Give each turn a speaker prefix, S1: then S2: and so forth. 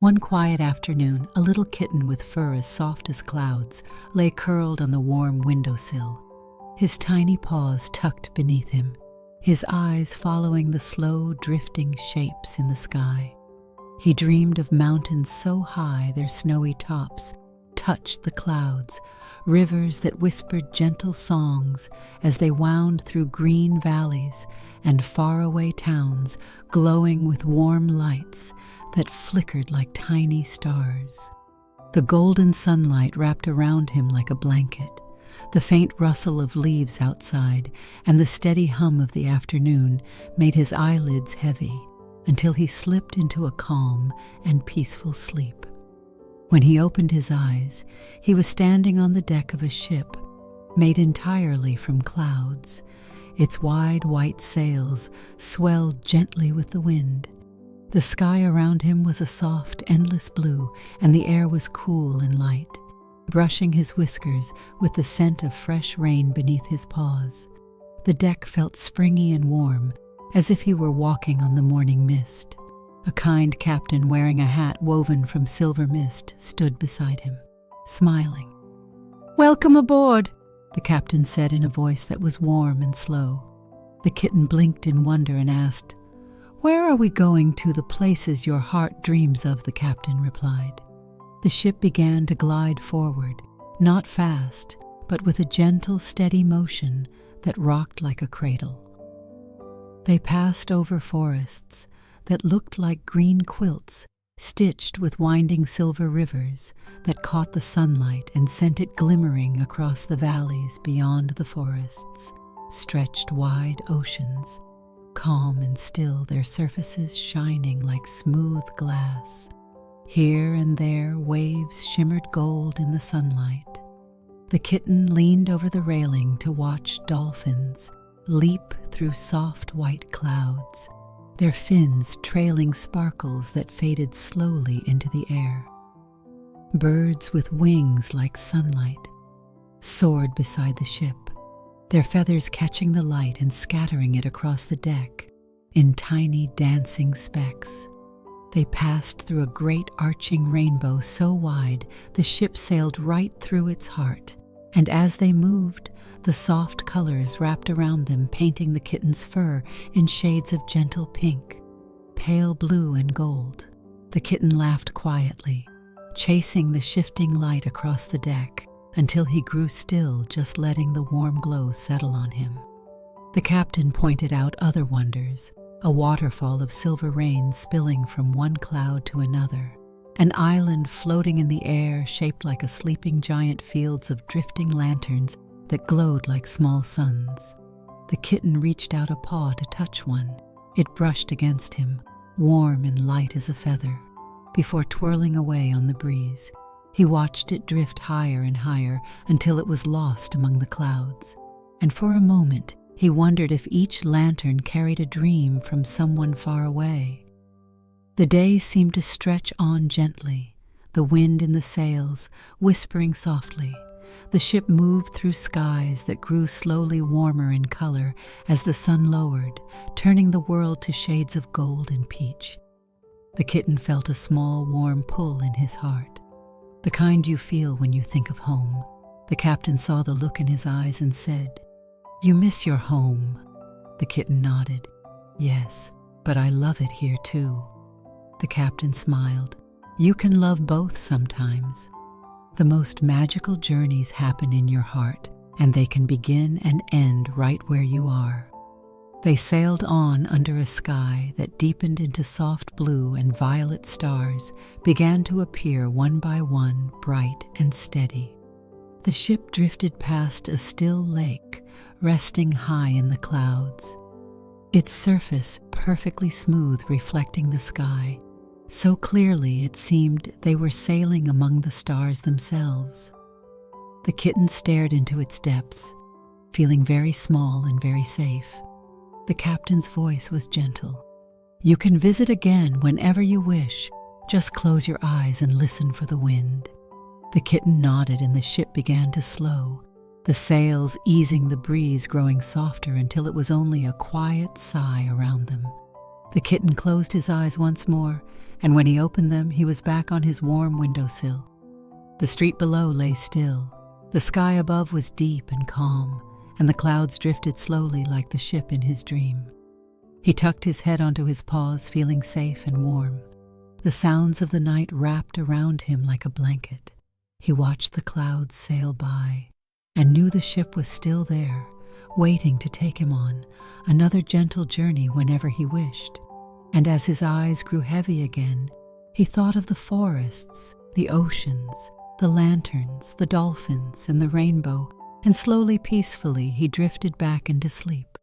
S1: One quiet afternoon, a little kitten with fur as soft as clouds lay curled on the warm windowsill, his tiny paws tucked beneath him, his eyes following the slow drifting shapes in the sky. He dreamed of mountains so high their snowy tops touched the clouds, rivers that whispered gentle songs as they wound through green valleys, and faraway towns glowing with warm lights that flickered like tiny stars. The golden sunlight wrapped around him like a blanket. The faint rustle of leaves outside and the steady hum of the afternoon made his eyelids heavy until he slipped into a calm and peaceful sleep. When he opened his eyes, he was standing on the deck of a ship made entirely from clouds. Its wide white sails swelled gently with the wind. The sky around him was a soft, endless blue, and the air was cool and light, brushing his whiskers with the scent of fresh rain beneath his paws. The deck felt springy and warm, as if he were walking on the morning mist. A kind captain wearing a hat woven from silver mist stood beside him, smiling. "Welcome aboard," the captain said in a voice that was warm and slow. The kitten blinked in wonder and asked, "Where are we going to? The places your heart dreams of," the captain replied. The ship began to glide forward, not fast, but with a gentle, steady motion that rocked like a cradle. They passed over forests that looked like green quilts stitched with winding silver rivers that caught the sunlight and sent it glimmering across the valleys beyond the forests, stretched wide oceans, calm and still, their surfaces shining like smooth glass. Here and there waves shimmered gold in the sunlight. The kitten leaned over the railing to watch dolphins leap through soft white clouds, their fins trailing sparkles that faded slowly into the air. Birds with wings like sunlight soared beside the ship, their feathers catching the light and scattering it across the deck in tiny dancing specks. They passed through a great arching rainbow so wide the ship sailed right through its heart, and as they moved, the soft colors wrapped around them, painting the kitten's fur in shades of gentle pink, pale blue and gold. The kitten laughed quietly, chasing the shifting light across the deck until he grew still, just letting the warm glow settle on him. The captain pointed out other wonders, a waterfall of silver rain spilling from one cloud to another, an island floating in the air shaped like a sleeping giant, fields of drifting lanterns that glowed like small suns. The kitten reached out a paw to touch one. It brushed against him, warm and light as a feather. Before twirling away on the breeze, he watched it drift higher and higher until it was lost among the clouds. And for a moment, he wondered if each lantern carried a dream from someone far away. The day seemed to stretch on gently, the wind in the sails whispering softly. The ship moved through skies that grew slowly warmer in color as the sun lowered, turning the world to shades of gold and peach. The kitten felt a small, warm pull in his heart, the kind you feel when you think of home. The captain saw the look in his eyes and said, "You miss your home?" The kitten nodded. "Yes, but I love it here too." The captain smiled. "You can love both sometimes. The most magical journeys happen in your heart, and they can begin and end right where you are." They sailed on under a sky that deepened into soft blue, and violet stars began to appear one by one, bright and steady. The ship drifted past a still lake, resting high in the clouds, its surface perfectly smooth, reflecting the sky. So clearly it seemed they were sailing among the stars themselves. The kitten stared into its depths, feeling very small and very safe. The captain's voice was gentle. "You can visit again whenever you wish. Just close your eyes and listen for the wind." The kitten nodded and the ship began to slow, the sails easing the breeze, growing softer until it was only a quiet sigh around them. The kitten closed his eyes once more, and when he opened them, he was back on his warm windowsill. The street below lay still. The sky above was deep and calm, and the clouds drifted slowly like the ship in his dream. He tucked his head onto his paws, feeling safe and warm. The sounds of the night wrapped around him like a blanket. He watched the clouds sail by and knew the ship was still there, waiting to take him on another gentle journey whenever he wished. And as his eyes grew heavy again, he thought of the forests, the oceans, the lanterns, the dolphins, and the rainbow, and slowly, peacefully, he drifted back into sleep.